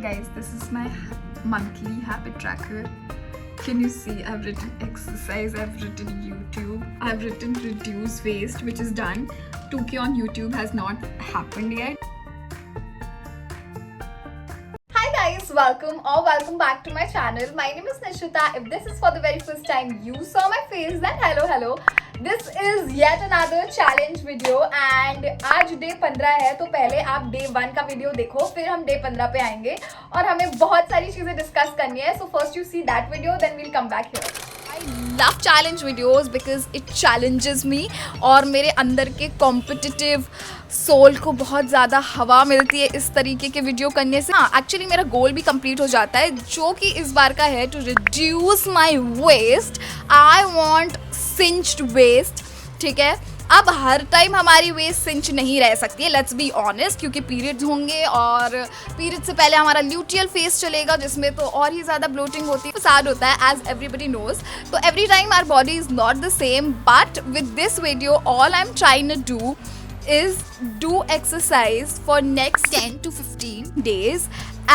Guys, this is my monthly habit tracker. Can you see? I've written exercise, I've written YouTube, I've written reduce waste, which is done. 2K on YouTube has not happened yet. Hi guys, welcome back to my channel. My name is Nishita. If this is for the very first time you saw my face, then hello. This is yet another challenge video and आज day 15 है, तो पहले आप day 1 का video देखो, फिर हम day 15 पे आएंगे और हमें बहुत सारी चीजें डिस्कस करनी है. So first you see that video, then we'll come back here. I love challenge videos because it challenges me और मेरे अंदर के competitive सोल को बहुत ज़्यादा हवा मिलती है इस तरीके के वीडियो करने से. हाँ, एक्चुअली मेरा गोल भी कंप्लीट हो जाता है, जो कि इस बार का है to reduce my waist. I want cinched waist. ठीक है, अब हर टाइम हमारी वेस्ट सिंच नहीं रह सकती है, लेट्स बी ऑनेस्ट, क्योंकि पीरियड्स होंगे और पीरियड से पहले हमारा ल्यूटियल फेस चलेगा, जिसमें तो और ही ज़्यादा ब्लोटिंग होती है, सैड होता है, एज एवरीबडी नोज. तो every time our body is not the same, but with this video all I am trying to do is do exercise for next 10 to 15 days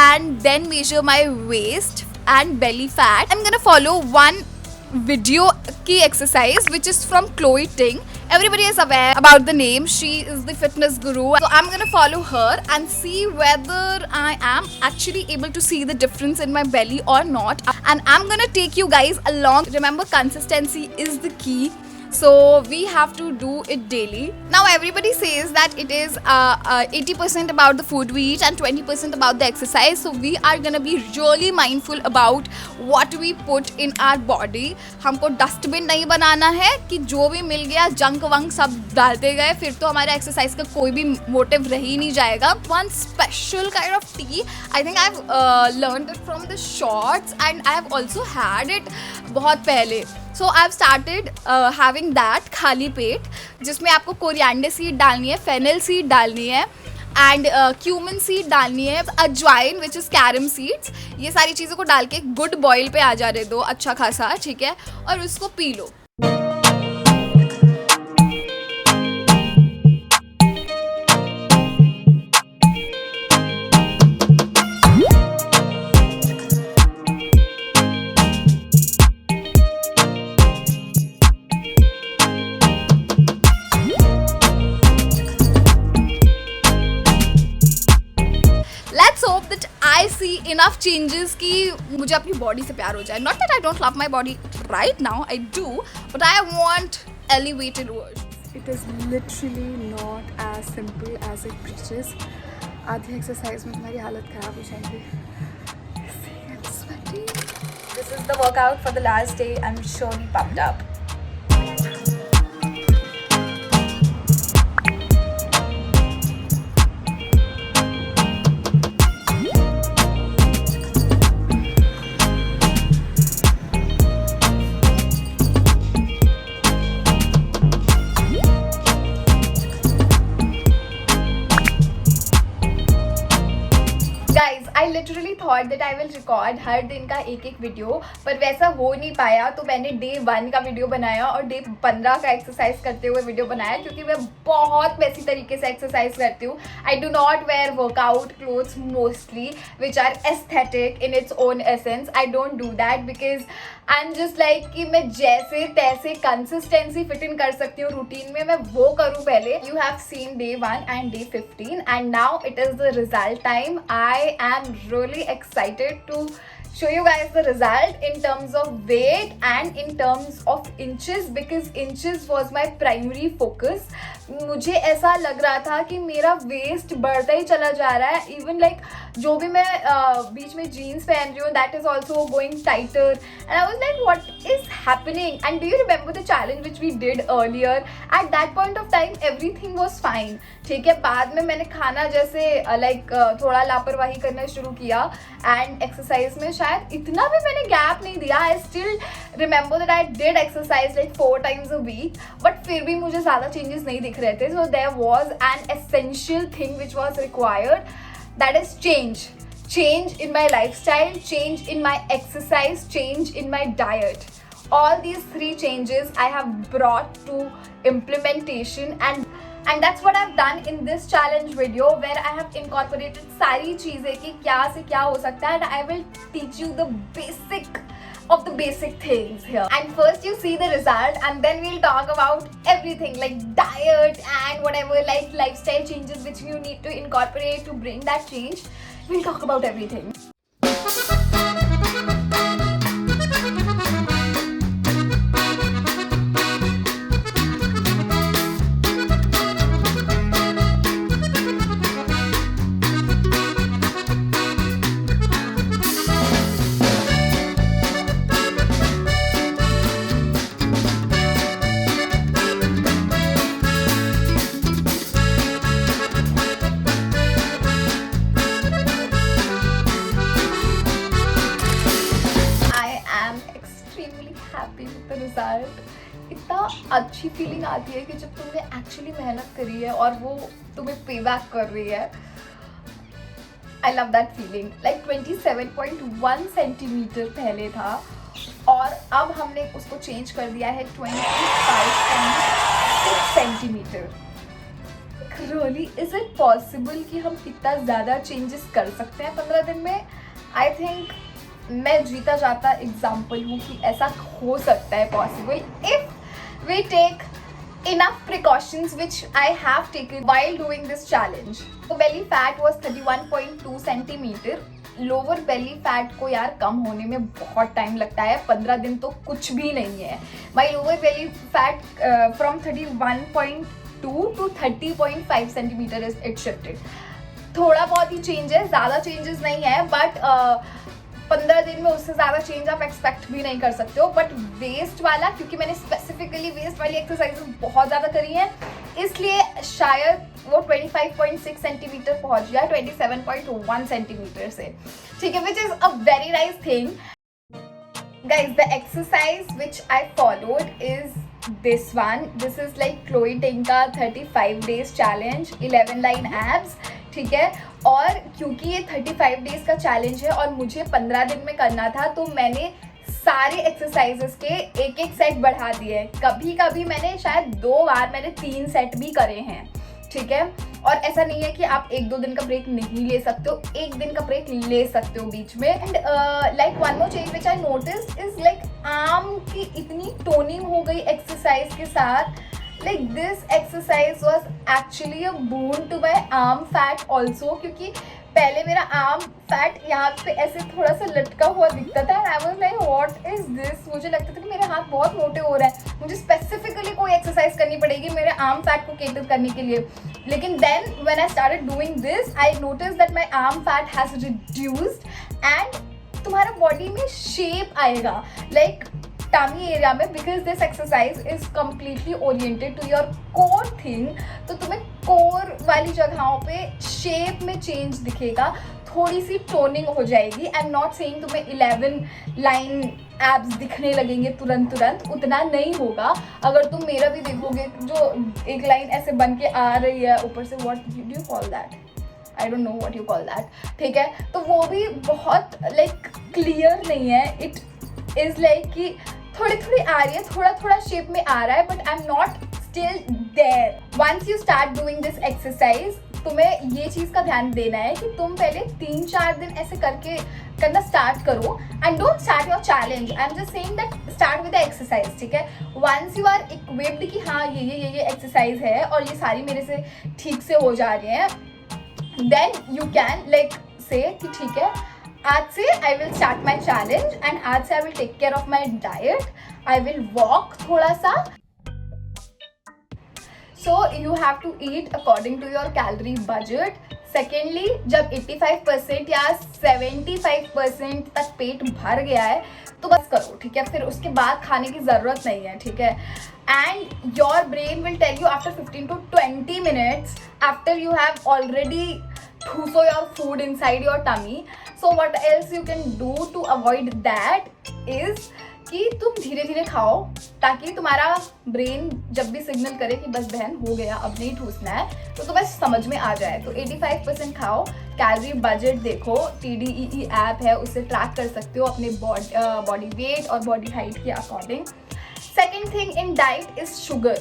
and then measure my waist and belly fat. I'm gonna follow one video key exercise which is from Chloe Ting. Everybody is aware about the name. She is the fitness guru. So I'm gonna follow her and see whether I am actually able to see the difference in my belly or not. And I'm gonna take you guys along. Remember, consistency is the key. So we have to do it daily. Now everybody says that it is 80% about the food we eat and 20% about the exercise. So we are gonna be really mindful about what we put in our body. हमको dustbin नहीं बनाना है कि जो भी मिल गया junk वंक सब डालते गए, फिर तो हमारा एक्सरसाइज का कोई भी मोटिव रह ही नहीं जाएगा. One special kind of tea, I think I've learned it from the shorts and I have also had it बहुत पहले. So I have started having that खाली पेट, जिसमें आपको कोरिएंडर सीड डालनी है, फेनल सीड डालनी है एंड क्यूमिन सीड डालनी है, अजवाइन विच इज़ कैरम सीड्स. ये सारी चीज़ों को डाल के गुड बॉयल पे आ जाने दो अच्छा खासा, ठीक है, और उसको P low. I see enough changes कि मुझे अपनी बॉडी से प्यार हो जाए. Not that I don't love my body right now, I do, but I want elevated version. It is literally not as simple as it preaches. आधी exercise में तुम्हारी हालत खराब हो जाएगी. I'm sweaty. This is the workout for the last day. I'm surely pumped up. I literally thought that I will record हर दिन का एक वीडियो, पर वैसा हो नहीं पाया. तो मैंने डे 1 का वीडियो बनाया और डे 15 का एक्सरसाइज करते हुए वीडियो बनाया, क्योंकि मैं बहुत वैसी तरीके से एक्सरसाइज करती हूँ. I do not wear workout clothes mostly which are aesthetic in its own essence. I don't do that because I am just like कि मैं जैसे तैसे कंसिस्टेंसी फिट इन कर सकती हूँ रूटीन में, मैं वो करूँ पहले. You have seen day 1 and day 15 and now it is the result time. I am really excited to show you guys the result in terms of weight and in terms of inches, because inches was my primary focus. मुझे ऐसा लग रहा था कि मेरा waste बढ़ता ही चला जा रहा है. इवन लाइक जो भी मैं बीच में जीन्स पहन रही हूँ, that is also going tighter and I was like what is happening. And do you remember the challenge which we did earlier? At that point of time everything was fine. ठीक है, बाद में मैंने खाना जैसे लाइक थोड़ा लापरवाही करना शुरू किया एंड एक्सरसाइज में शायद इतना भी मैंने गैप नहीं दिया. I still remember that I did exercise like 4 times a week, but फिर भी मुझे ज़्यादा चेंजेस नहीं दिख रहे थे. So there was an essential thing which was required, that is change in my lifestyle, change in my exercise, change in my diet. All these 3 changes I have brought to implementation, and And that's what I've done in this challenge video, where I have incorporated सारी चीजें कि क्या से क्या हो सकता है, and I will teach you the basic of the basic things here. And first you see the result, and then we'll talk about everything like diet and whatever, like lifestyle changes which you need to incorporate to bring that change. We'll talk about everything. Happy with the result. इतना अच्छी feeling आती है कि जब तुमने actually मेहनत करी है और वो तुम्हें पे बैक कर रही है. I love that feeling. Like 27.1 centimetre पहले था और अब हमने उसको चेंज कर दिया है 25.6 centimetre. Really is it possible कि हम इतना ज़्यादा चेंजेस कर सकते हैं 15 दिन में? आई थिंक मैं जीता जाता एग्जाम्पल हूँ कि ऐसा हो सकता है possible if we take enough precautions which I have taken while doing this challenge. So belly fat was 31.2 centimeter. Lower belly fat को यार कम होने में बहुत टाइम लगता है, 15 दिन तो कुछ भी नहीं है. माई lower belly fat from 31.2 to 30.5 centimetre is it shifted. थोड़ा बहुत ही चेंजेस, ज़्यादा चेंजेस नहीं है, बट 15 दिन में उससे ज़्यादा चेंज आप एक्सपेक्ट भी नहीं कर सकते हो. बट वेस्ट वाला, क्योंकि मैंने स्पेसिफिकली वेस्ट वाली एक्सरसाइजेस बहुत ज़्यादा करी हैं, इसलिए शायद वो 25.6 सेंटीमीटर पहुंच गया 27.1 सेंटीमीटर से. ठीक है, which is a very nice thing. Guys, the exercise which I followed is this one. This is like Chloe Ting का 35 days challenge 11 line abs. ठीक है, और क्योंकि ये 35 डेज का चैलेंज है और मुझे 15 दिन में करना था, तो मैंने सारे एक्सरसाइजेस के एक एक सेट बढ़ा दिए. कभी कभी मैंने शायद 2 बार मैंने 3 सेट भी करे हैं. ठीक है, और ऐसा नहीं है कि आप 1-2 दिन का ब्रेक नहीं ले सकते हो, 1 दिन का ब्रेक ले सकते हो बीच में. And like one more change which I noticed is like arm की इतनी टोनिंग हो गई एक्सरसाइज के साथ. Like this exercise was actually a boon to my arm fat also, क्योंकि पहले मेरा आर्म फैट यहाँ पे ऐसे थोड़ा सा लटका हुआ दिखता था. I was like what is this? मुझे लगता था कि मेरे हाथ बहुत मोटे हो रहे हैं, मुझे स्पेसिफिकली कोई एक्सरसाइज करनी पड़ेगी मेरे आर्म फैट को केटर करने के लिए. लेकिन then when I started doing this, I noticed that my arm fat has reduced and तुम्हारा बॉडी में शेप आएगा लाइक टमी एरिया में, because this exercise is completely oriented to your core thing. तो तुम्हें कोर वाली जगहों पे shape में चेंज दिखेगा, थोड़ी सी टोनिंग हो जाएगी. आई एम नॉट सेइंग तुम्हें 11 लाइन एब्स दिखने लगेंगे तुरंत, उतना नहीं होगा. अगर तुम मेरा भी देखोगे जो एक लाइन ऐसे बन के आ रही है ऊपर से, what do you call that? I don't know what you call that. ठीक है, तो वो भी बहुत लाइक क्लियर नहीं है. इट इज़ लाइक कि थोड़ी थोड़ी आ रही है, थोड़ा थोड़ा शेप में आ रहा है, but I am not still there. Once you start doing this exercise, तुम्हें ये चीज़ का ध्यान देना है कि तुम पहले 3-4 दिन ऐसे करके करना स्टार्ट करो. And don't start your challenge. I am just saying that start with the exercise. ठीक है, वंस यू आर इक्विप्ड कि हाँ ये एक्सरसाइज है और ये सारी मेरे से ठीक से हो जा रही हैं, देन यू कैन लाइक से कि ठीक है, आज से I will start my challenge and आज से I will take care of my diet. I will walk थोड़ा सा. So you have to eat according to your calorie budget. Secondly, जब 85% या 75% तक पेट भर गया है तो बस करो. ठीक है, फिर उसके बाद खाने की ज़रूरत नहीं है. ठीक है, and your brain will tell you after 15 to 20 minutes after you have already ठूसो your food inside your tummy. So what else you can do to avoid that is कि तुम धीरे धीरे खाओ, ताकि तुम्हारा ब्रेन जब भी सिग्नल करे कि बस बहन हो गया अब नहीं ठूसना है, तो तुम्हें समझ में आ जाए. तो 85% खाओ. कैलोरी बजट देखो, TDEE ऐप है, उससे ट्रैक कर सकते हो अपने बॉडी वेट और बॉडी हाइट के according. Second thing in diet is sugar.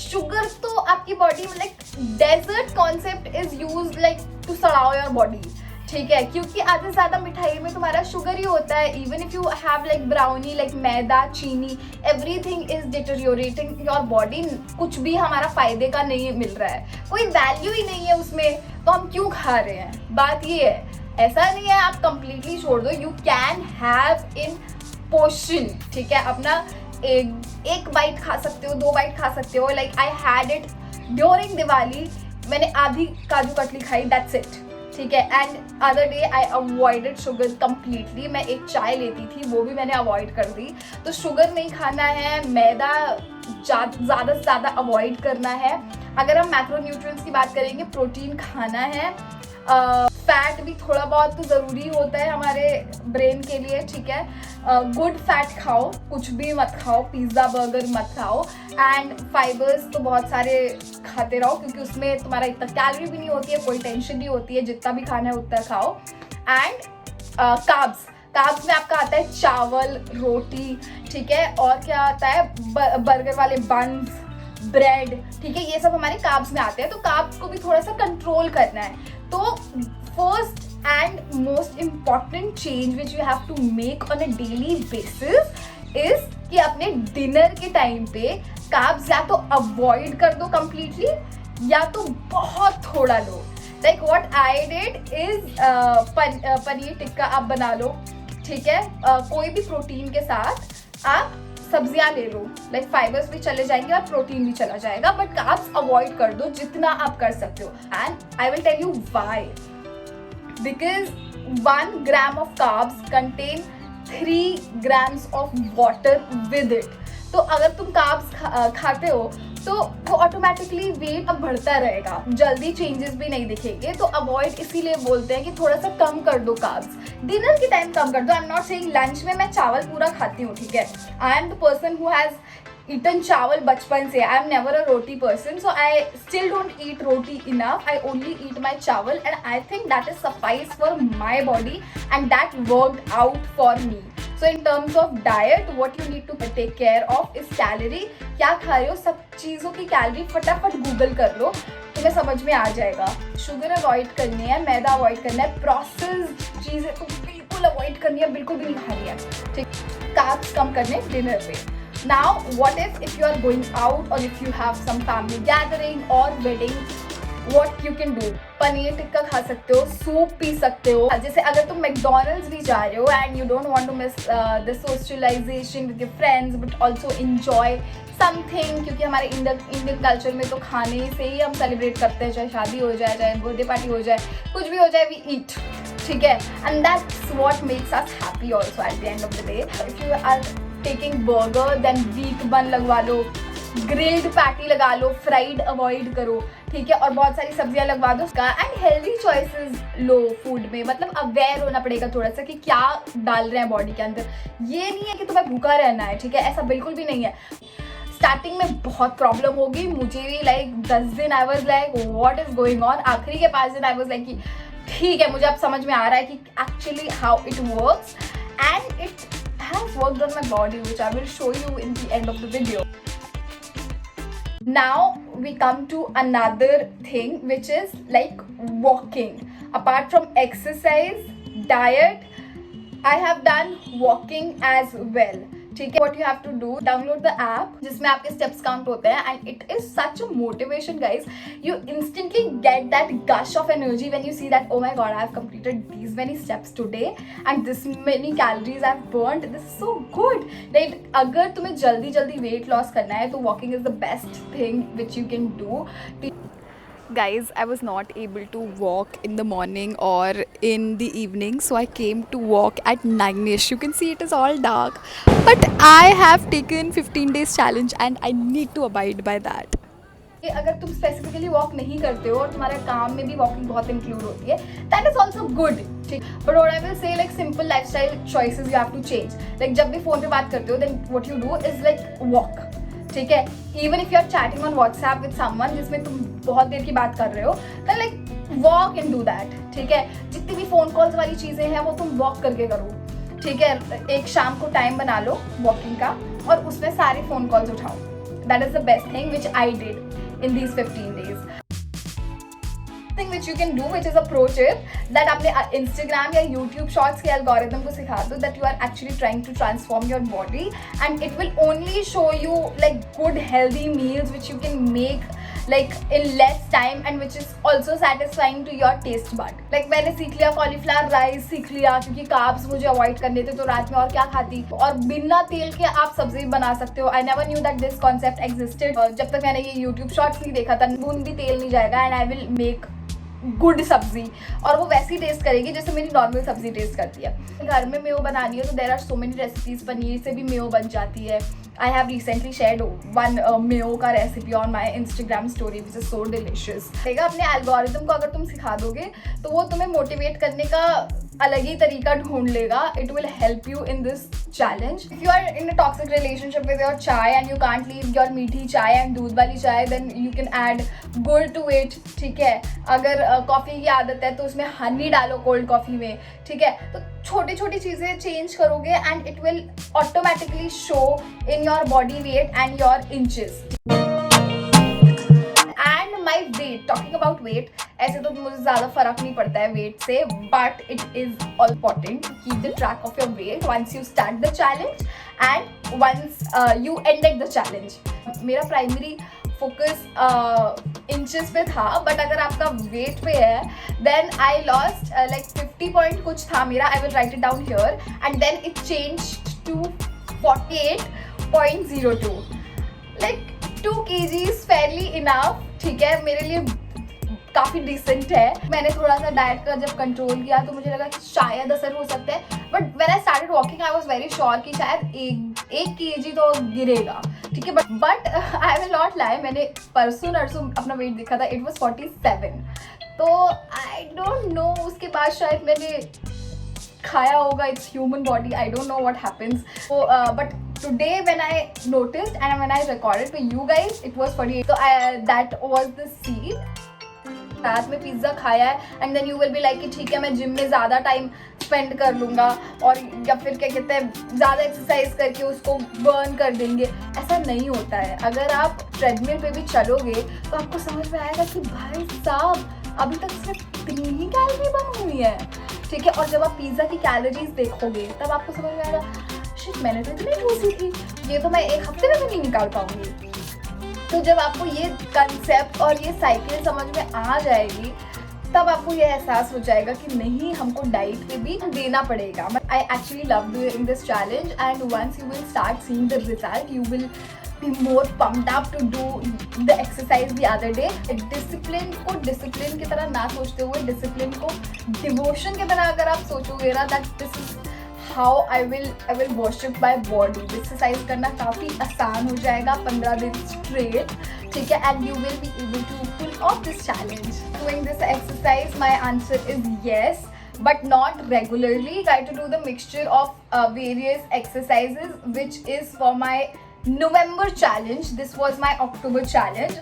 Sugar तो आपकी बॉडी में like dessert concept is use like to सड़ाओ योर बॉडी, ठीक है, क्योंकि आधे से ज्यादा मिठाई में तुम्हारा शुगर ही होता है. Even if you have like brownie, like maida, cheeni, everything is deteriorating your body. कुछ भी हमारा फायदे का नहीं मिल रहा है, कोई वैल्यू ही नहीं है उसमें, तो हम क्यों खा रहे हैं. बात ये है, ऐसा नहीं है आप कंप्लीटली छोड़ दो. You can have in portion, ठीक है, अपना एक बाइट खा सकते हो, 2 बाइट खा सकते हो. Like I had it during Diwali, मैंने आधी काजू कतली खाई, दैट्स इट, ठीक है. And other day I avoided sugar completely. मैं एक चाय लेती थी, वो भी मैंने अवॉइड कर दी. तो शुगर नहीं खाना है, मैदा ज़्यादा से ज़्यादा अवॉइड करना है. अगर हम मैक्रोन्यूट्रिएंट्स की बात करेंगे, प्रोटीन खाना है, फैट भी थोड़ा बहुत तो ज़रूरी होता है हमारे ब्रेन के लिए, ठीक है. गुड फैट खाओ, कुछ भी मत खाओ, पिज़्ज़ा बर्गर मत खाओ. एंड फाइबर्स तो बहुत सारे खाते रहो, क्योंकि उसमें तुम्हारा इतना कैलोरी भी नहीं होती है, कोई टेंशन नहीं होती है, जितना भी खाना है उतना खाओ. एंड कार्ब्स में आपका आता है चावल, रोटी, ठीक है, और क्या आता है, बर्गर वाले बन्स, ब्रेड, ठीक है, ये सब हमारे कार्ब्स में आते हैं. तो कार्ब्स को भी थोड़ा सा कंट्रोल करना है. तो first and most important change which you have to make on a daily basis is कि अपने डिनर के टाइम पे कार्ब्स या तो अवॉइड कर दो कंप्लीटली, या तो बहुत थोड़ा लो. Like what I did is paneer tikka आप बना लो, ठीक है. कोई भी प्रोटीन के साथ आप सब्जियां ले लो, लाइक फाइबर्स भी चले जाएंगे और प्रोटीन भी चला जाएगा, बट कार्ब्स अवॉइड कर दो जितना आप कर सकते हो. And I will tell you why. Because 1 gram of carbs contain 3 grams of water with it. तो अगर तुम कार्ब्स खाते हो तो वो ऑटोमेटिकली वेट अब बढ़ता रहेगा, जल्दी चेंजेस भी नहीं दिखेंगे. तो अवॉइड इसीलिए बोलते हैं कि थोड़ा सा कम कर दो कार्ब्स, डिनर के टाइम कम कर दो. आई एम नॉट सेइंग लंच में मैं चावल पूरा खाती हूँ, ठीक है. I am the person who has eaten चावल बचपन से. I am never a roti person, so I still don't eat roti enough. I only eat my चावल, and I think that is suffice for my body, and that worked out for me. So in terms of diet, what you need to take care of is calorie. क्या खा रहे हो, सब चीज़ों की calorie फटाफट Google कर लो, तुम्हें समझ में आ जाएगा. शुगर अवॉइड करनी है, मैदा अवॉइड करना है, प्रोसेस्ड चीज़ें तो बिल्कुल अवॉइड करनी है, बिल्कुल भी नहीं खानी है, ठीक. कार्ब्स कम करने डिनर पे. Now, what if you are going out, or if you have some family gathering or wedding, what you can do? Paneer tikka खा सकते हो, सूप पी सकते हो. जैसे अगर तुम मैकडोनल्ड्स भी जा रहे हो and you don't want to miss the socialization with your friends, but also enjoy something, क्योंकि हमारे इंडियन कल्चर में तो खाने से ही हम सेलिब्रेट करते हैं, चाहे शादी हो जाए, चाहे बर्थडे पार्टी हो जाए, कुछ भी हो जाए, we eat, ठीक है. And that's what makes us happy also at the end of the day. If you are taking burger, then wheat बन लगवा लो, ग्रिल्ड पैटी लगा लो, फ्राइड अवॉइड करो, ठीक है, और बहुत सारी सब्जियां लगवा दो उसका. And healthy choices low food में, मतलब अवेयर होना पड़ेगा थोड़ा सा कि क्या डाल रहे हैं बॉडी के अंदर. ये नहीं है कि तुम्हें भूखा रहना है, ठीक है, ऐसा बिल्कुल भी नहीं है. स्टार्टिंग में बहुत प्रॉब्लम होगी, मुझे भी लाइक 10 दिन आई was like what is going on. आखिरी के 5 दिन आई वाज लाइक कि ठीक है, मुझे अब समझ में आ रहा है कि actually how it works, and it has worked on my body, which I will show you in the end of the video. Now we come to another thing, which is like walking. Apart from exercise, diet, I have done walking as well. ठीक है, what you have to do, download the app जिसमें आपके steps count होते हैं, and it is such a motivation, guys. You instantly get that gush of energy when you see that, oh my god, I have completed these many steps today and this many calories I've burned. This is so good. Like अगर तुम्हें जल्दी weight loss करना है तो walking is the best thing which you can do. Guys, I was not able to walk in the morning or in the evening, so I came to walk at 9ish. You can see it is all dark, but I have taken 15 days challenge and I need to abide by that. अगर तुम specifically walk नहीं करते हो और तुम्हारे काम में भी वॉकिंग बहुत इंक्लूड होती है, दैट इज ऑल्सो गुड, ठीक. But what I will say, like simple lifestyle choices you have to change. Like जब भी फोन पे बात करते हो, then what you do is like walk, ठीक है. Even if you are chatting on WhatsApp with someone जिसमें तुम बहुत देर की बात कर रहे हो, then like walk and do that, ठीक है. जितनी भी फोन कॉल्स वाली चीजें हैं वो तुम वॉक करके करो, ठीक है. एक शाम को टाइम बना लो वॉकिंग का और उसमें सारे फोन कॉल्स उठाओ. that is the best thing which I did in these 15 days. Thing which you can do, which is a pro tip, that अपने Instagram या YouTube Shorts के algorithm को सिखा दो that you are actually trying to transform your body, and it will only show you like good healthy meals which you can make like in less time and which is also satisfying to your taste bud. Like मैंने सीख लिया cauliflower rice सीख लिया, क्योंकि carbs मुझे avoid करने थे, तो रात में और क्या खाती, और बिना तेल के आप सब्जी बना सकते हो. I never knew that this concept existed. जब तक मैंने ये YouTube Shorts नहीं देखा था, बूंद भी तेल नहीं जाएगा and I will make good सब्जी, और वो वैसी टेस्ट करेगी जैसे मेरी नॉर्मल सब्जी टेस्ट करती है. घर में मेयो बनानी है तो there are so many recipes. Paneer से भी मेयो बन जाती है. I have recently shared one mayo का recipe on my Instagram story which is so delicious. देखा, अपने एल्गोरिथम को अगर तुम सिखा दोगे तो वो तुम्हें मोटिवेट करने का अलग ही तरीका ढूंढ लेगा. It will help you in this challenge. If you are in a toxic relationship with your chai and you can't leave your मीठी चाय and दूध वाली चाय, then you can add गुड़ to it. ठीक है, अगर कॉफ़ी की आदत है तो उसमें हनी डालो कोल्ड कॉफ़ी में. ठीक है, तो छोटी छोटी चीज़ें चेंज करोगे and it will automatically show in your body weight and your inches. My weight, talking about weight, ऐसे तो मुझे ज़्यादा फर्क नहीं पड़ता है वेट से, but it is all important to keep the track of your weight once you start the challenge and once you ended the challenge. मेरा प्राइमरी फोकस इंचेस पे था, बट अगर आपका वेट पे है then I lost like 50 point कुछ था मेरा. I will write it down here and then it changed to 48.02. like 2 kgs fairly enough. ठीक है, मेरे लिए काफ़ी डिसेंट है. मैंने थोड़ा सा डाइट का जब कंट्रोल किया तो मुझे लगा कि शायद असर हो सकता है, but when I started walking I was very sure कि शायद एक kg तो गिरेगा. ठीक है, but I will not lie, मैंने परसों नरसों अपना वेट देखा था, इट वाज 47. तो आई डोंट नो, उसके बाद शायद मैंने खाया होगा. It's human body, I don't know what happens. But today when I noticed and when I recorded for you guys, it was 48. So that was the seed. रात में pizza खाया है and then you will be like कि ठीक है मैं gym में ज़्यादा टाइम स्पेंड कर लूँगा, और या फिर क्या कहते हैं ज़्यादा एक्सरसाइज करके उसको बर्न कर देंगे. ऐसा नहीं होता है. अगर आप ट्रेडमिल पे भी चलोगे तो आपको समझ में आएगा कि भाई साहब अभी तक सिर्फ 3 ही कैलोरी बनी हुई है. ठीक है, और जब आप पिज़्ज़ा की कैलोरीज देखोगे तब आपको समझ में आएगा शिट, मैंने तो इतनी ठूसी थी, ये तो मैं एक हफ्ते में भी नहीं निकाल पाऊंगी. तो जब आपको ये कंसेप्ट और ये साइकिल समझ में आ जाएगी तब आपको ये एहसास हो जाएगा कि नहीं, हमको डाइट पे भी देना पड़ेगा. I actually love doing this challenge and once you will start seeing the result you will be more pumped up to do the exercise the other day. Discipline को डिसिप्लिन की तरह ना सोचते हुए डिसिप्लिन को डिवोशन की तरह अगर आप सोचोगे ना, that this is how I will worship my body. Exercise करना काफ़ी आसान हो जाएगा 15 दिन straight. ठीक है, and you will be able to pull off this challenge. Doing this exercise, my answer is yes, but not regularly. Try to do the mixture of various exercises, which is for my November challenge. This was my October challenge.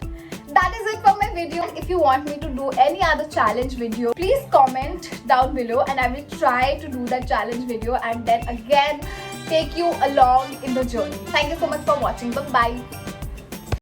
That is it for my video. If you want me to do any other challenge video, please comment down below and I will try to do that challenge video and then again take you along in the journey. Thank you so much for watching. Bye bye.